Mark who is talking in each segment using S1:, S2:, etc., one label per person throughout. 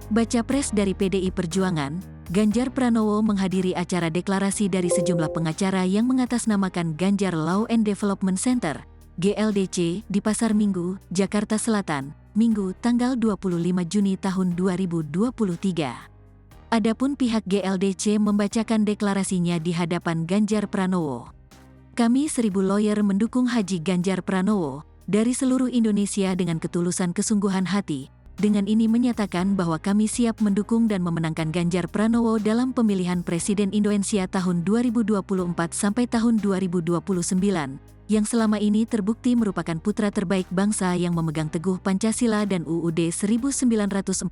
S1: Baca pres dari PDI Perjuangan, Ganjar Pranowo menghadiri acara deklarasi dari sejumlah pengacara yang mengatasnamakan Ganjar Law and Development Center, GLDC, di Pasar Minggu, Jakarta Selatan, Minggu tanggal 25 Juni tahun 2023. Adapun pihak GLDC membacakan deklarasinya di hadapan Ganjar Pranowo. Kami 1000 lawyer mendukung Haji Ganjar Pranowo dari seluruh Indonesia dengan ketulusan kesungguhan hati. Dengan ini menyatakan bahwa kami siap mendukung dan memenangkan Ganjar Pranowo dalam pemilihan Presiden Indonesia tahun 2024 sampai tahun 2029, yang selama ini terbukti merupakan putra terbaik bangsa yang memegang teguh Pancasila dan UUD 1945,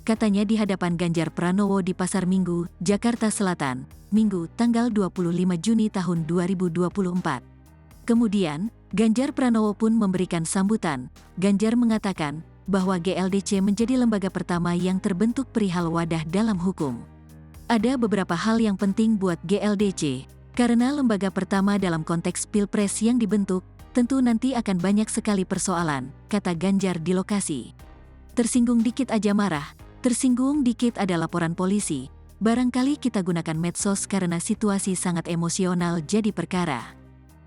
S1: katanya di hadapan Ganjar Pranowo di Pasar Minggu, Jakarta Selatan, Minggu tanggal 25 Juni tahun 2024. Kemudian, Ganjar Pranowo pun memberikan sambutan. Ganjar mengatakan bahwa GLDC menjadi lembaga pertama yang terbentuk perihal wadah dalam hukum. Ada beberapa hal yang penting buat GLDC, karena lembaga pertama dalam konteks Pilpres yang dibentuk, tentu nanti akan banyak sekali persoalan, kata Ganjar di lokasi. Tersinggung dikit aja marah, tersinggung dikit ada laporan polisi, barangkali kita gunakan medsos karena situasi sangat emosional jadi perkara.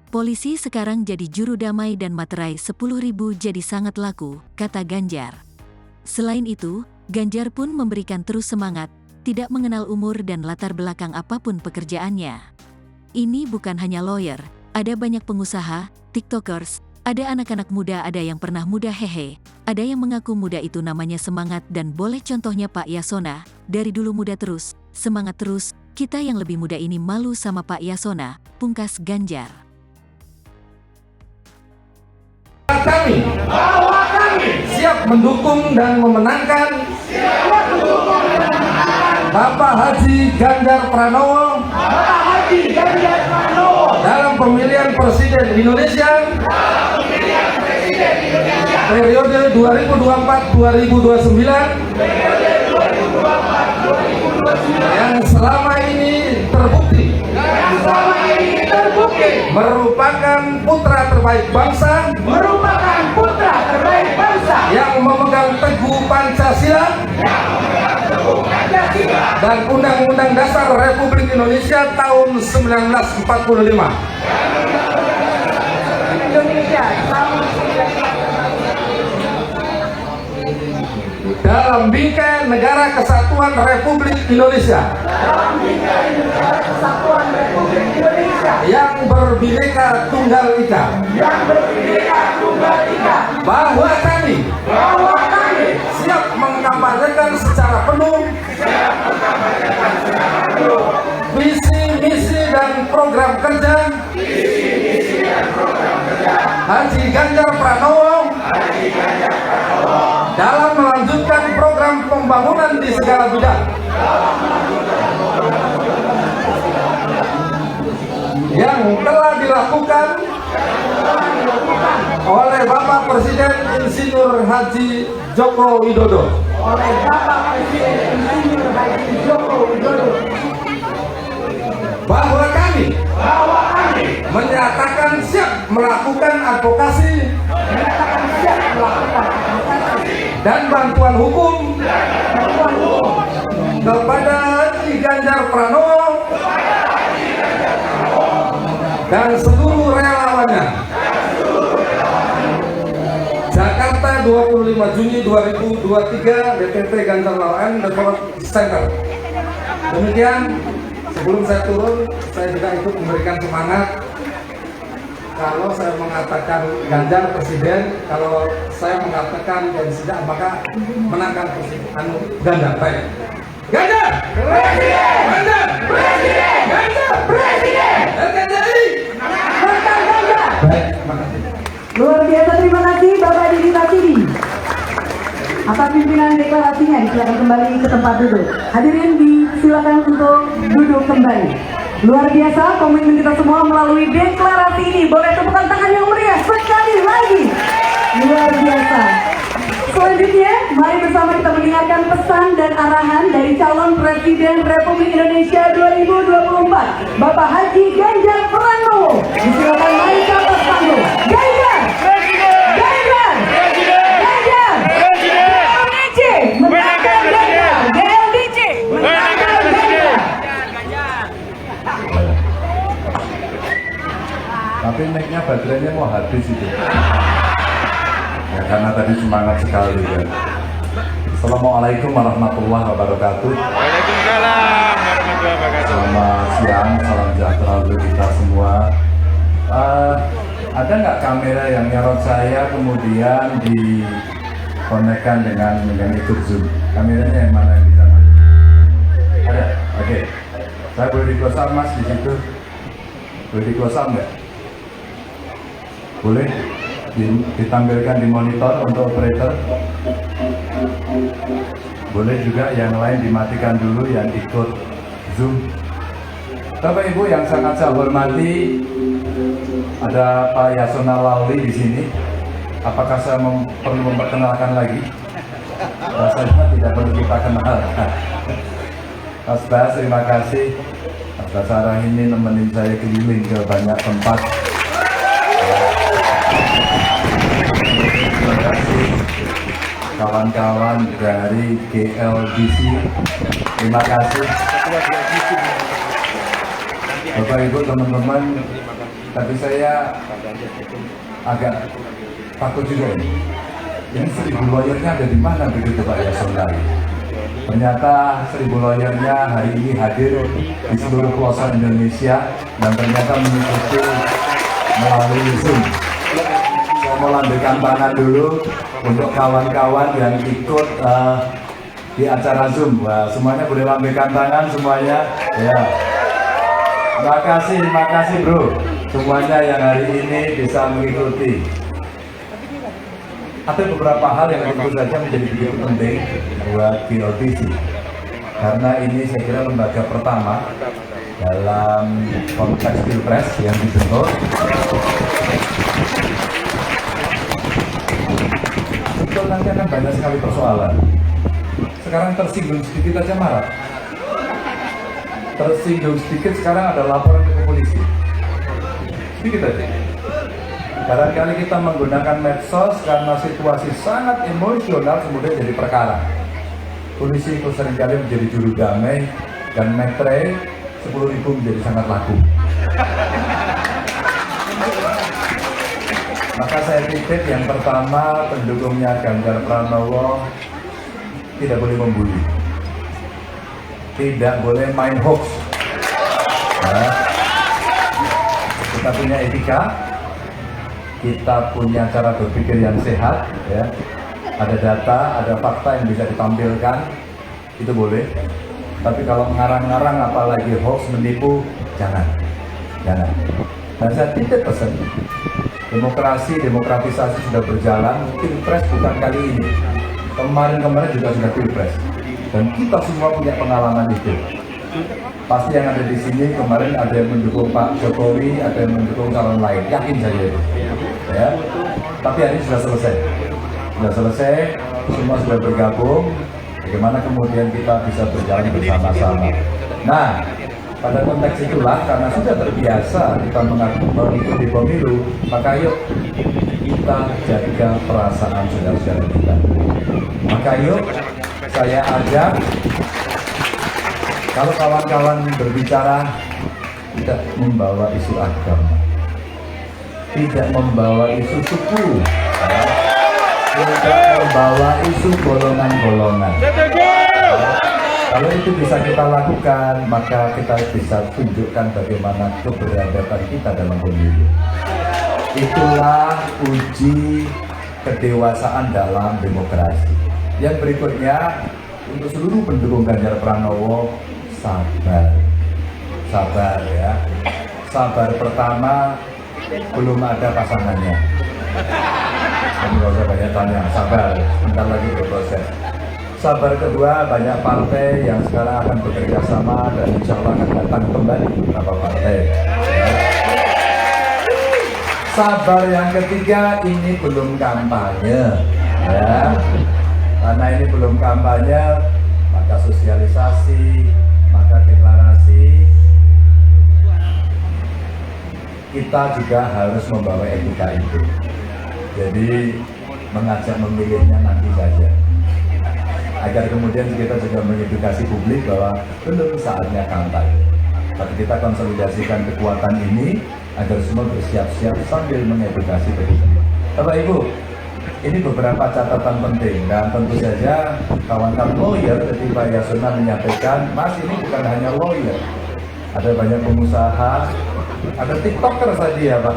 S1: Polisi sekarang jadi juru damai dan materai 10.000 jadi sangat laku, kata Ganjar. Selain itu, Ganjar pun memberikan terus semangat, tidak mengenal umur dan latar belakang apapun pekerjaannya. Ini bukan hanya lawyer, ada banyak pengusaha, tiktokers, ada anak-anak muda, ada yang pernah muda hehe, ada yang mengaku muda itu namanya semangat dan boleh contohnya Pak Yasona, dari dulu muda terus, semangat terus, kita yang lebih muda ini malu sama Pak Yasona, pungkas Ganjar.
S2: Bahwa kami siap mendukung dan memenangkan Bapak Haji Ganjar Pranowo dalam pemilihan Presiden Indonesia periode 2024-2029 yang selama ini terbukti merupakan putra terbaik bangsa, yang memegang teguh Pancasila dan Undang-Undang Dasar Republik Indonesia tahun 1945. Dalam bingkai Negara Kesatuan Republik Indonesia yang berbineka tunggal ika, bahwa kami siap mengkampanyekan secara penuh visi, misi, dan program kerja Haji Ganjar Pranowo dalam melanjutkan program pembangunan di segala bidang yang telah dilakukan oleh Bapak Presiden Insinyur Haji Joko Widodo. Bahwa kami menyatakan siap melakukan advokasi dan bantuan hukum kepada Haji Ganjar Pranowo dan seluruh relawannya. Jakarta 25 Juni 2023, BPT Ganjar Law and Development Center. Demikian, sebelum saya turun, saya juga ikut memberikan semangat. Kalau saya mengatakan Ganjar Presiden, kalau saya mengatakan tidak, maka menangkan Presiden Ganjar. Baik. Ganjar Presiden! Ganjar Presiden! Ganjar Presiden! RKDI!
S3: Menang Ganjar!
S2: Baik, terima kasih.
S3: Luar biasa, terima kasih Bapak Didi Tasidi. Atas pimpinan deklarasinya, disilakan kembali ke tempat duduk. Hadirin disilakan untuk duduk kembali. Luar biasa komitmen kita semua melalui deklarasi ini. Boleh tepukan tangan yang meriah sekali lagi. Luar biasa. Selanjutnya, mari bersama kita mendengarkan pesan dan arahan dari calon Presiden Republik Indonesia 2024, Bapak Haji Ganjar Pranowo. Disilakan mari ke atas panggung. Ganjar! Ganjar! Ganjar! Menangkan
S4: karena tadi semangat sekali ya. Assalamualaikum warahmatullahi wabarakatuh.
S5: Waalaikumsalam warahmatullahi wabarakatuh.
S4: Selamat siang, salam sejahtera untuk kita semua. Ada nggak kamera yang nyorot saya kemudian dikonekkan dengan ikut Zoom? Kameranya yang mana yang di sana? Ada? Oke. Saya boleh di close up mas di situ? Boleh di close up nggak? Boleh? Ditampilkan di monitor untuk operator? Boleh juga yang lain dimatikan dulu yang ikut Zoom. Bapak Ibu yang sangat saya hormati, ada Pak Yasona Lawli di sini. Apakah saya perlu memperkenalkan lagi? Rasanya tidak perlu kita kenal. Mas Bas, terima kasih atas cara ini nemenin saya keliling ke banyak tempat. Terima kasih kawan-kawan dari GLDC. Terima kasih. Bapak Ibu teman-teman, tapi saya agak takut juga ini. Ini 1000 lawyernya ada di mana begitu Pak Yasona? Ternyata 1000 lawyernya hari ini hadir di seluruh pelosok Indonesia dan ternyata mengikuti melalui Zoom. Saya mau lambaikan tangan dulu untuk kawan-kawan yang ikut di acara Zoom. Wah, semuanya boleh lambaikan tangan semuanya. Ya. Terima kasih bro. Semuanya yang hari ini bisa mengikuti. Ada beberapa hal yang tentu saja menjadi begitu penting buat GLDC. Karena ini saya kira lembaga pertama dalam konteks Pilpres yang dibentuk. Betul, nanti akan banyak sekali persoalan. Sekarang tersinggung sedikit aja marah. Tersinggung sedikit sekarang ada laporan ke polisi. Sedikit aja. Barangkali kita menggunakan medsos karena situasi sangat emosional kemudian jadi perkara. Polisi itu seringkali menjadi juru damai dan metre 10.000 menjadi sangat laku. Maka saya titip yang pertama, pendukungnya Ganjar Pranowo tidak boleh membuli, tidak boleh main hoax. Nah, kita punya etika, kita punya cara berpikir yang sehat, ya. Ada data, ada fakta yang bisa ditampilkan, itu boleh. Tapi kalau ngarang-ngarang apalagi hoax, menipu, jangan. Dan saya titip pesan, demokratisasi sudah berjalan, Pilpres bukan kali ini. Kemarin-kemarin juga sudah Pilpres. Dan kita semua punya pengalaman itu. Pasti yang ada di sini kemarin ada yang mendukung Pak Jokowi, ada yang mendukung calon lain, yakin saja itu. Ya. Tapi hari ini sudah selesai, semua sudah bergabung. Bagaimana kemudian kita bisa berjalan bersama-sama. Nah, pada konteks itulah karena sudah terbiasa kita mengikuti pemilu, maka yuk kita jaga perasaan saudara-saudara kita. Maka yuk saya ajak, kalau kawan-kawan berbicara tidak membawa isu agama, tidak membawa isu suku, tidak membawa isu golongan-golongan. Kalau itu bisa kita lakukan, maka kita bisa tunjukkan bagaimana keberadaban kita dalam pemilu. Itulah uji kedewasaan dalam demokrasi. Yang berikutnya, untuk seluruh pendukung Ganjar Pranowo, sabar ya. Sabar pertama, belum ada pasangannya. Ini nggak usah banyak tanya, sabar, bentar lagi berproses. Sabar kedua, banyak partai yang sekarang akan bekerja sama dan insya Allah akan datang kembali beberapa partai. Sabar yang ketiga, ini belum kampanye, ya. Karena ini belum kampanye, maka sosialisasi, maka deklarasi, kita juga harus membawa etika itu. Jadi mengajak memilihnya nanti saja. Agar kemudian kita juga mengedukasi publik bahwa belum saatnya kampanye. Tapi kita konsolidasikan kekuatan ini agar semua bersiap-siap sambil mengedukasi publik. Bapak Ibu, Ini beberapa catatan penting dan tentu saja kawan-kawan lawyer seperti Pak Yasona menyampaikan, Mas ini bukan hanya lawyer, ada banyak pengusaha, ada TikToker saja ya Pak.